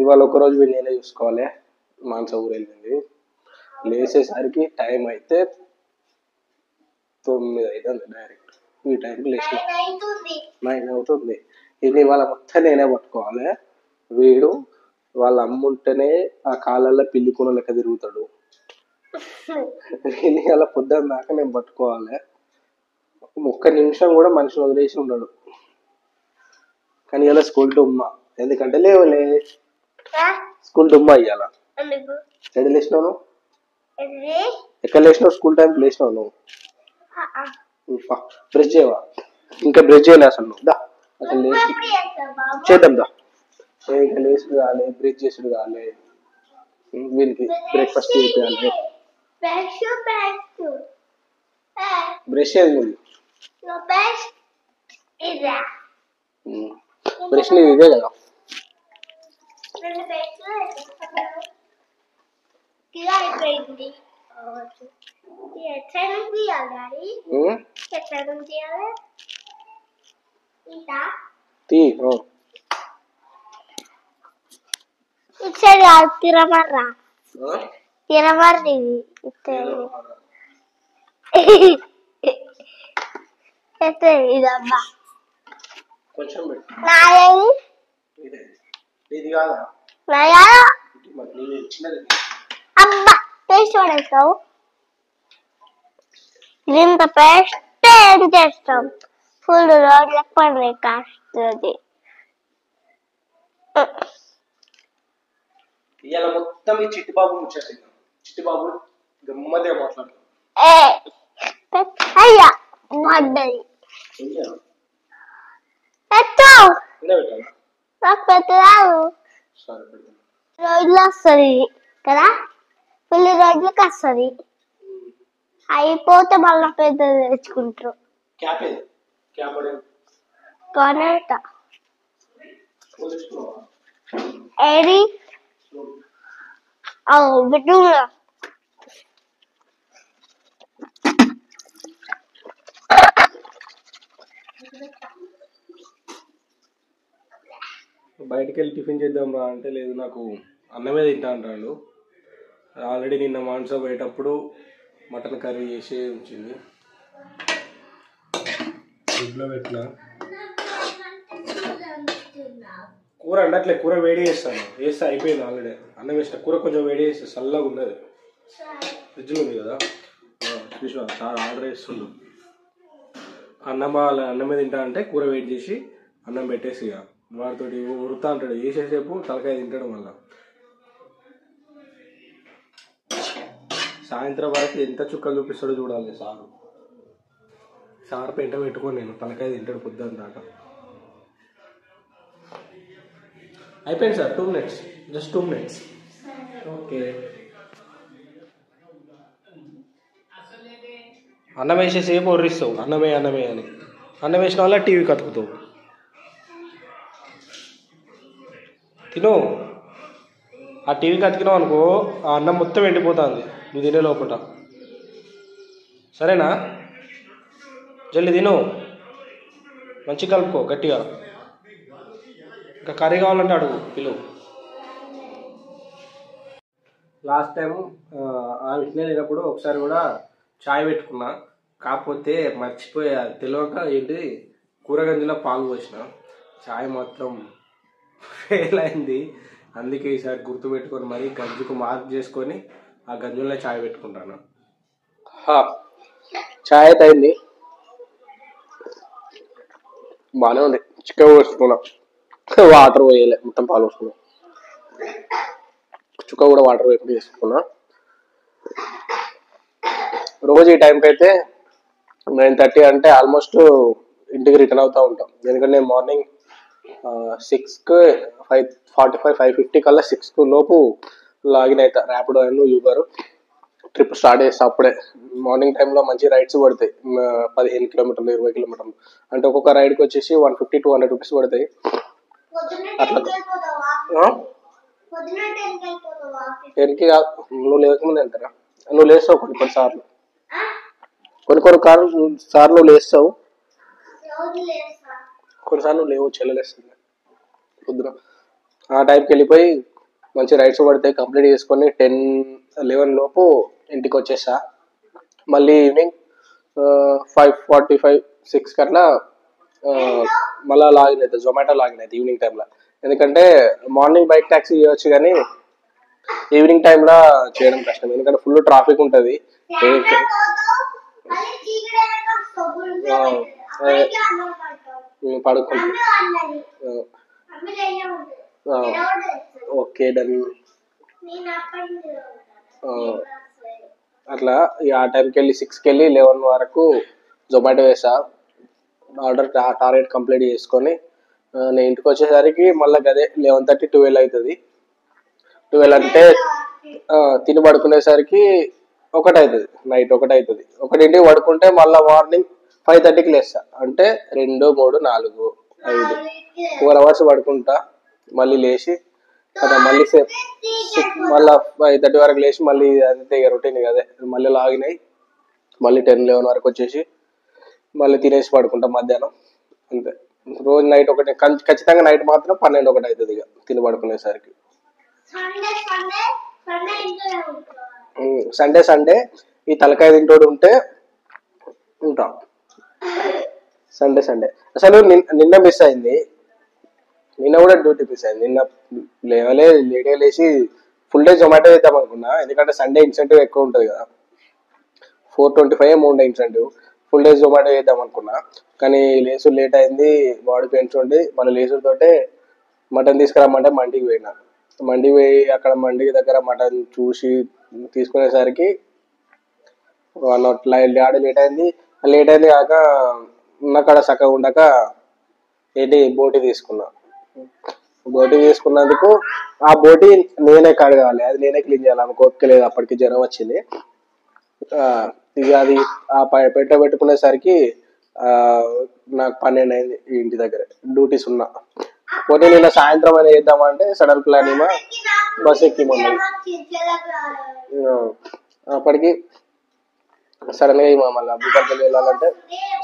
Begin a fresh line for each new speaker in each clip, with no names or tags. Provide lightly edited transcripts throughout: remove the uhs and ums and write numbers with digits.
ఇవాళ ఒకరోజు నేనే చూసుకోవాలి. మానస ఊరు వెళ్ళింది. లేచేసరికి టైం అయితే 9 అవుతుంది. డైరెక్ట్ ఈ టైంకి లేచి 9 అవుతుంది. ఇది వాళ్ళ మొత్తం నేనే పట్టుకోవాలి. వీడు వాళ్ళ అమ్ముంటేనే ఆ కాళ్ళల్లో పిల్లి కూన లెక్క తిరుగుతాడు. ఇది అలా పొద్దున్న దాకా నేను పట్టుకోవాలి. ఒక్క నిమిషం కూడా మనిషిని వదిలేసి ఉండడు. కానీ ఇలా స్కూల్ డుమ్మా, ఎందుకంటే లేవలే స్కూల్ డుమ్మా అయ్యాల. ఎక్కడ లేచినావు? ఎక్కడ లేచినావు? స్కూల్ టైంకి లేచినావు నువ్వు? బ్రష్ చేయవా? ఇంకా బ్రష్ చేయలే అసలు నువ్వు. దా అసలు లేచి చేద్దాం దా. ఇంకా లేచుడు కాలే, బ్రష్ చేసుడు కాలే, వీనికి బ్రేక్ఫాస్ట్ చేయాలి. బ్రష్ ఏది? బ్రష్ నీది ఇదే కదా.
తిరమర్రా తిరమర్రి ఇదమ్మా
కొంచెం
అబ్బా టేస్ట్ పడేస్తావు. ఇంత పేస్ట్ ఏం చేస్తాం? ఫుల్ రోడ్లకు పడే కాస్తుంది.
ఇవాళ మొత్తం ఈ చిట్టిబాబు ముచ్చేసింది. చిట్టిబాబు గమ్మదే మాట్లాడుతాడు.
అయ్యా పడ్డది. నాకు పెట్టరాదు. రోజులు వస్తుంది కదా, ఫుల్ రోజులకు వస్తుంది. అయిపోతే మళ్ళీ పెద్దది తెచ్చుకుంటారు. ఏది బెడ్రూమ్లో
బయటకు వెళ్ళి టిఫిన్ చేద్దాం రా అంటే లేదు, నాకు అన్నమే తింటా అంటాడు. ఆల్రెడీ నిన్న మాంస పోయేటప్పుడు మటన్ కర్రీ చేసి ఉంచింది. ఫ్రిడ్జ్లో పెట్టిన కూర అండట్లే, కూర వేడి చేస్తాను. వేస్తే అయిపోయింది ఆల్రెడీ. అన్నం వేసిన కూర కొంచెం వేడి చేస్తే చల్లగా ఉన్నది. ఫ్రిడ్జ్లో ఉంది కదా. చూసా సార్ ఆర్డర్ చేస్తుండు. అన్నమే తింటా అంటే కూర వేడి చేసి అన్నం పెట్టేసి వాడితో ఉరుతా అంటాడు. వేసేసేపు తలకాయ తింటాడు. మళ్ళా సాయంత్రం వరకు ఎంత చుక్కలు చూపిస్తాడో చూడాలి సారు. సార్ పెంట పెట్టుకొని నేను తలకాయ తింటాడు పొద్దున్న దాకా. అయిపోయింది sir, 2 minutes, just 2 minutes. Okay. అన్నం వేసేసేపు ఒర్రిస్తావు అన్నమే అన్నమే అని. అన్నం వేసిన వల్ల టీవీ కతుకుతావు. తిను. ఆ టీవీ కతికినావు అనుకో, ఆ అన్నం మొత్తం ఎండిపోతుంది నువ్వు తినే లోపల. సరేనా? జల్ది తిను, మంచిగా కలుపుకో గట్టిగా. ఇంకా కర్రీ కావాలంటే అడుగు, పిలువు. లాస్ట్ టైం ఆ విషయం లేనప్పుడు ఒకసారి కూడా చాయ్ పెట్టుకున్నా. కాకపోతే మర్చిపోయా, తెలియక ఏంటి కూరగంజిలో పాలు పోసిన. చాయ్ మాత్రం ఫెయిల్ అయింది. అందుకే ఈసారి గుర్తుపెట్టుకొని మరి గంజుకు మార్క్ చేసుకొని ఆ గంజుల్లో చాయ్ పెట్టుకుంటాను. చాయ్ అయితే అయింది, బాగానే ఉంది. చికెన్ పోసుకున్నా, వాటర్ పోయలే, మొత్తం పాలు పోసుకున్నా. చుక్క కూడా వాటర్ వేసుకుని వేసుకున్నా. రోజు ఈ టైంకి అయితే 9:30 అంటే ఆల్మోస్ట్ ఇంటికి రిటర్న్ అవుతూ ఉంటాం. ఎందుకంటే నేను మార్నింగ్ 6కి 5:45 5:50 కల్లా 6 లోపు లాగిన్ అవుతా. Rapido and Uber trip start చేస్తా. అప్పుడే మార్నింగ్ టైంలో మంచి రైడ్స్ పడతాయి. 15 కిలోమీటర్లు 20 కిలోమీటర్లు అంటే ఒక్కొక్క రైడ్కి వచ్చేసి 150-200 రూపీస్ పడతాయి. అట్లా 10కి నువ్వు లేకముందు వెళ్తారా? నువ్వు లేస్తావు కొన్ని సార్లు, కొన్ని సార్లు నువ్వు లేస్తావు, కొన్నిసార్లు నువ్వు లేవు. చెల్లెలేస్తుంది పొద్దున. ఆ టైంకి వెళ్ళిపోయి మంచి రైడ్స్ పడితే కంప్లీట్ చేసుకొని 10-11 లోపు ఇంటికి వచ్చేసా. మళ్ళీ ఈవినింగ్ 5:45-6 అట్లా మళ్ళీ లాగిన్ అవుతుంది, జొమాటో లాగిన్ అవుతుంది ఈవినింగ్ టైంలో. ఎందుకంటే మార్నింగ్ బైక్ ట్యాక్సీ చేయొచ్చు కానీ ఈవినింగ్ టైంలో చేయడం కష్టం, ఎందుకంటే ఫుల్ ట్రాఫిక్ ఉంటుంది. పడుకుంటా. Okay done. అట్లా ఆ టైంకి వెళ్ళి 6కి వెళ్ళి 11 వరకు జొమాటో వేసా. ఆర్డర్ టార్గెట్ కంప్లీట్ చేసుకొని నేను ఇంటికి వచ్చేసరికి మళ్ళీ అదే 11:30-12 అవుతుంది. 12 అంటే తిని పడుకునేసరికి 1 అవుతుంది, నైట్ 1 అవుతుంది. 1ంటికి పడుకుంటే మళ్ళీ మార్నింగ్ 5:30కి లేస్తా. అంటే 2, 3, 4, 5 4 అవర్స్ పడుకుంటా. మళ్ళీ లేచి కదా మళ్ళీ మళ్ళీ 5:30 వరకు లేచి మళ్ళీ అంతే రొటీన్ అదే మళ్ళీ లాగిన్ అయ్యి మళ్ళీ 10-11 వరకు వచ్చేసి మళ్ళీ తినేసి పడుకుంటా మధ్యాహ్నం. అంతే రోజు నైట్ 1, ఖచ్చితంగా నైట్ మాత్రం 12-1 అవుతుంది ఇక తిని పడుకునేసరికి. సండే ఈ తలకాయ తింటోడు ఉంటే ఉంటాం. సండే అసలు నిన్న మిస్ అయింది, నిన్న కూడా డ్యూటీ మిస్ అయింది. నిన్న లేట్గా లేచి ఫుల్ డే జొమాటో వేద్దాం అనుకున్నా, ఎందుకంటే సండే ఇన్సెంటివ్ ఎక్కువ ఉంటుంది కదా, 425 amount incentive. Full day Zomato వేద్దాం అనుకున్నా కానీ లేసు లేట్ అయింది, బాడీ పెయిన్స్ ఉండి మళ్ళీ లేసుతోటే మటన్ తీసుకురమ్మంటే మండికి పోయినా. మండికి పోయి అక్కడ మండికి దగ్గర మటన్ చూసి తీసుకునేసరికి డాడీ లేట్ అయింది కాక ఉన్నకాడ చక్కగా ఉండక బోటి తీసుకున్నా. బోటి తీసుకున్నందుకు ఆ బోటి నేనే కడగాలి, అది నేనే క్లీన్ చేయాలి. ఆమె కోపికలేదు, అప్పటికి జ్వరం వచ్చింది. ఇక అది పెట్టుకునేసరికి నాకు 12 అయింది ఇంటి దగ్గర, డ్యూటీస్ ఉన్నా. పోనీ నిన్న సాయంత్రం అయినా చేద్దామంటే సడన్ ప్లాన్ ఏమో బస్ ఎక్కిమన్నాయి. అప్పటికి సడన్గా ఏమో మళ్ళీ భూపాలపల్లి వెళ్ళాలంటే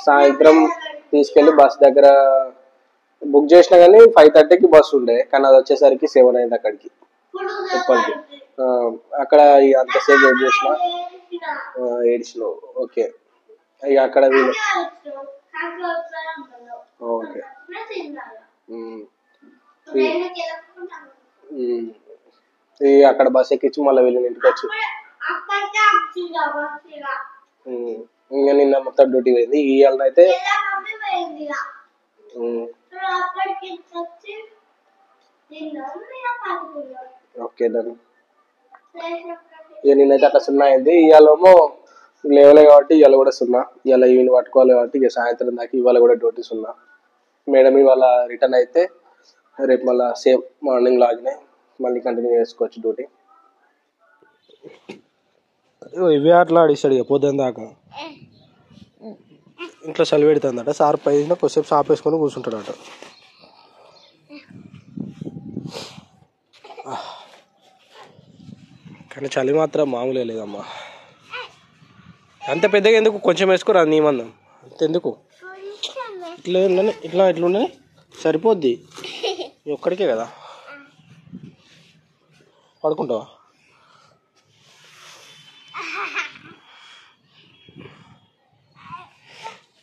సాయంత్రం తీసుకెళ్ళి బస్ దగ్గర బుక్ చేసినా కానీ 5:30కి బస్సు ఉండే, కానీ అది వచ్చేసరికి 7 అయింది అక్కడికి ఉప్పల్కి. అక్కడ అంతసేపు వెయిట్ చేసిన, ఏడ్చినావు. ఓకే ఇక అక్కడ ఓకే అక్కడ బస్ ఎక్కించి మళ్ళీ వెళ్ళిన ఇంటికి వచ్చి ఇంకా నిన్న మొత్తం డ్యూటీ పోయింది. ఇవాళ అయితే ఓకే డన్. ఇక నిన్నైతే అట్లా 0 అయింది. ఇవాళేమో లేవలే కాబట్టి ఇవాళ కూడా 0. ఇవాళ ఈవినింగ్ పట్టుకోవాలి కాబట్టి ఇక సాయంత్రం దాకా ఇవాళ కూడా డ్యూటీ 0. మేడం ఇవాళ రిటర్న్ అయితే రేపు మళ్ళీ సేమ్ మార్నింగ్ లాగిన్ అయ్యి మళ్ళీ కంటిన్యూ చేసుకోవచ్చు డ్యూటీ. ఇవే అట్లా ఆడిస్తాడు ఇక పొద్దున్న దాకా. ఇంట్లో చలి పెడుతుందట, సార్ పైన కొద్దిసేపు షాప్ వేసుకొని కూర్చుంటాడట. కానీ చలి మాత్రం మామూలే లేదమ్మా. అంత పెద్దగా ఎందుకు, కొంచెం వేసుకోరా నీ మందం అంతెందుకు. ఇట్లుండే సరిపోద్ది, ఒక్కడికే కదా. పడుకుంటావా?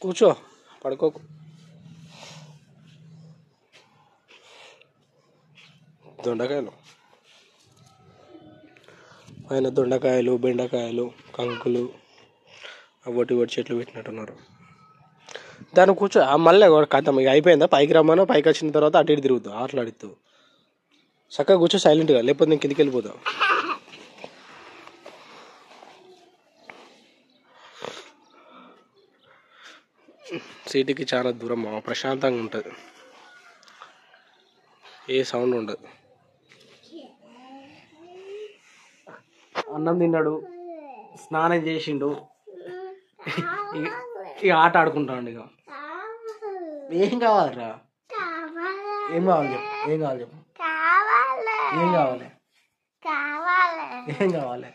కూర్చో, పడుకోకు. దొండకాయలు పైన దొండకాయలు, బెండకాయలు, కంకులు, ఒకటి చెట్లు పెట్టినట్టున్నారు. దాన్ని కూర్చో. మళ్ళీ కథం ఇక అయిపోయిందా? పైకి రమ్మను, పైకి వచ్చిన తర్వాత అటు ఇటు తిరుగుతావు, ఆటలాడుతావు. చక్కగా కూర్చో సైలెంట్గా, లేకపోతే నేను కిందికి వెళ్ళిపోతావు. సిటీకి చాలా దూరం, ప్రశాంతంగా ఉంటుంది, ఏ సౌండ్ ఉండదు. అన్నం తిన్నాడు, స్నానం చేసిండు, ఇక ఆట ఆడుకుంటాడు. ఇక ఏం కావాలరా? ఏం కావాలి చెప్పు, ఏం కావాలి చెప్పు, ఏం కావాలి, ఏం కావాలి?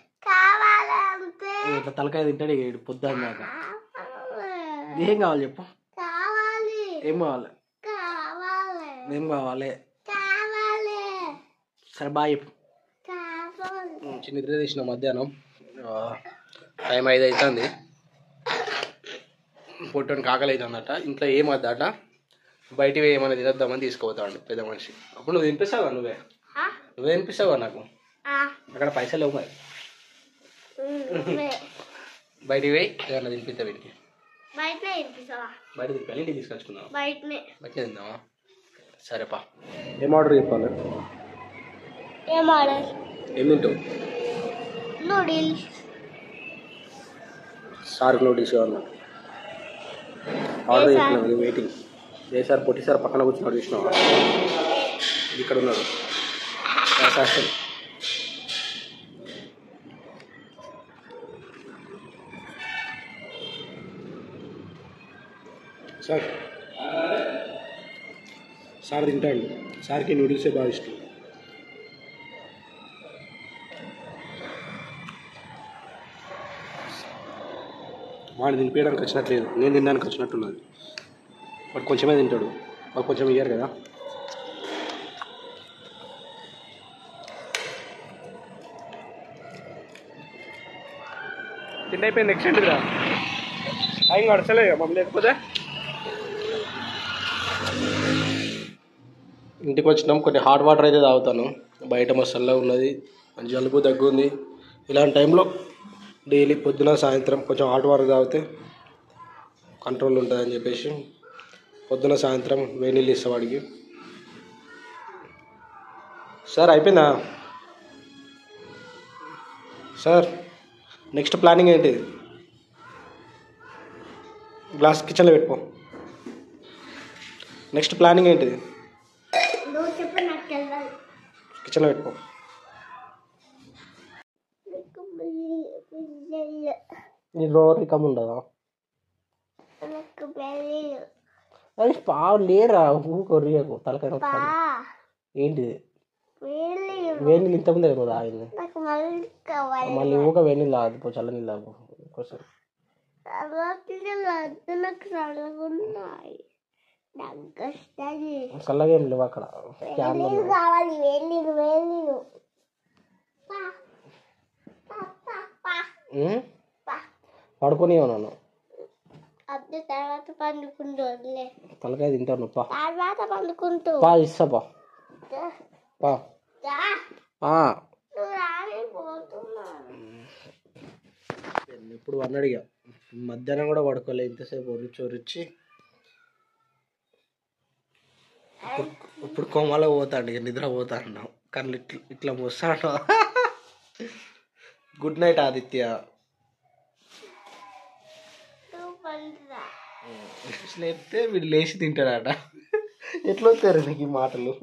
ఇట్లా తలకాయ తింటాడు ఇక పొద్దున్న దాకా. ఏం కావాలి చెప్పు, ఏం కావాలి, ఏం కావాలి, సరే బాయ్. చిన్న నిద్ర తీసిన మధ్యాహ్నం టైం 5 అవుతుంది. పొట్టని కాకలి అవుతుందట. ఇంట్లో ఏమద్దట బయటివి ఏమైనా తినద్దామని తీసుకుపోతాడు పెద్ద మనిషి. అప్పుడు నువ్వు తినిపిస్తావా? నువ్వే తినిపిస్తావా నాకు? అక్కడ పైసలు లేవు మరి. బయటికి పోయి ఏమన్నా తినిపిస్తా వీటికి. బయట తిప్పాలి. ఇంటికి తీసుకొచ్చుకున్నావా? బయటనే తిందామా? సరేపా. ఏం ఆర్డర్ చెప్పాలి? ఏం తింటావు?
నూడిల్స్.
సార్ నూడిల్స్ కావాలి. ఆర్డర్ చేసినావు. వెయిటింగ్. ఏ సార్? పొట్టి సార్ పక్కన కూర్చున్నాడు చూసినావా? ఇక్కడ ఉన్నాడు శాస్త్రం. సార్ తింటాడు. సార్కి నూడిల్సే బాగా ఇష్టం. వాడు తినిపించడానికి వచ్చినట్లేదు, నేను తినడానికి వచ్చినట్టున్నది. వాడు కొంచెమే తింటాడు, వాడు కొంచెం ఇయ్యారు కదా. తిండి అయిపోయింది. ఎక్సెంట్ కదా టైం గడచలే మమ్మీ. లేకపోతే ఇంటికి వచ్చినాం. కొన్ని హాట్ వాటర్ అయితే తాగుతాను. బయట మసల్లా ఉన్నది, జలుబు దగ్గు ఉంది. ఇలాంటి టైంలో డైలీ పొద్దున సాయంత్రం కొంచెం హాట్ వాటర్ తాగితే కంట్రోల్ ఉంటుందని చెప్పేసి పొద్దున సాయంత్రం వేడి నీళ్ళు ఇస్తా వాడికి. సార్ అయిపోయిందా సార్? నెక్స్ట్ ప్లానింగ్ ఏంటి? గ్లాస్ కిచెన్లో పెట్టుకో. నెక్స్ట్ ప్లానింగ్ ఏంటిది? కిచెన్లో పెట్టుకో. నీ రోజు కమ్ ఉండదా? అది పావు లేరా కొరియకు తలకాయ. ఏంటిది? వేడి నీళ్ళు ఇంతకుముందే నువ్వు తాగింది. మళ్ళీ ఊక వేడి నీళ్ళు తాగదు, చల్ల నీళ్ళు తాగు. కోసం చల్లగా ఏం లేవు అక్కడ. పడుకొని నన్ను తలకాయ తింటాను. పా ఇస్తా పా. ఇప్పుడు అన్నాడిగా మధ్యాహ్నం కూడా పడుకోలే, ఇంతసేపు రుచి ఇప్పుడు కోమాలో పోతాడు. ఇక నిద్ర పోతాడు, కళ్ళు ఇట్లా వస్తాడు. Good night Aditya. లేపితే వీడు లేచి తింటాడట. ఎట్లా వస్తారు నీకు ఈ మాటలు?